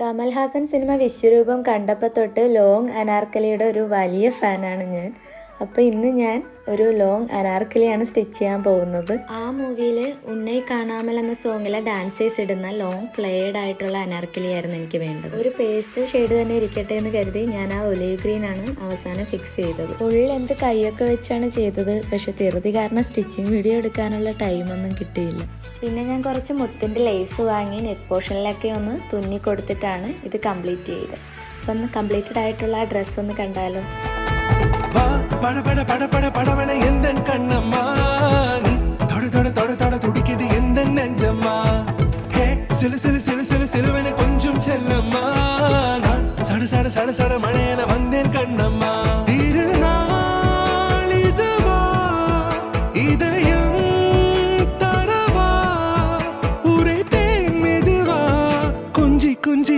Kamal Haasan cinema വിശ്വരൂപം കണ്ടപ്പോൾ തൊട്ട് long അനാർക്കലിയുടെ ഒരു വലിയ ഫാനാണ് ഞാൻ. അപ്പോൾ ഇന്ന് ഞാൻ ഒരു ലോങ് അനാർക്കലിയാണ് സ്റ്റിച്ച് ചെയ്യാൻ പോകുന്നത്. ആ മൂവിയിൽ ഉണ്ണൈ കാണാമൽ എന്ന സോങ്ങിലെ ഡാൻസേഴ്സ് ഇടുന്ന ലോങ് ഫ്ലെയർഡ് ആയിട്ടുള്ള അനാർക്കലി ആയിരുന്നു എനിക്ക് വേണ്ടത്. ഒരു പേസ്റ്റൽ ഷെയ്ഡ് തന്നെ ഇരിക്കട്ടെ എന്ന് കരുതി ഞാൻ ആ ഒലീവ് ഗ്രീൻ ആണ് അവസാനം ഫിക്സ് ചെയ്തത്. ഫുൾ എന്ത് കൈയൊക്കെ വെച്ചാണ് ചെയ്തത്. പക്ഷെ ധൃതി കാരണം സ്റ്റിച്ചിങ് വീഡിയോ എടുക്കാനുള്ള ടൈമൊന്നും കിട്ടിയില്ല. പിന്നെ ഞാൻ കുറച്ച് മുത്തിൻ്റെ ലേസ് വാങ്ങി നെക്ക് പോർഷനിലൊക്കെ ഒന്ന് തുന്നി കൊടുത്തിട്ടാണ് ഇത് കംപ്ലീറ്റ് ചെയ്തത്. അപ്പം ഒന്ന് കംപ്ലീറ്റഡ് ആയിട്ടുള്ള ആ ഡ്രസ്സ് ഒന്ന് കണ്ടാലോ. കുഞ്ചി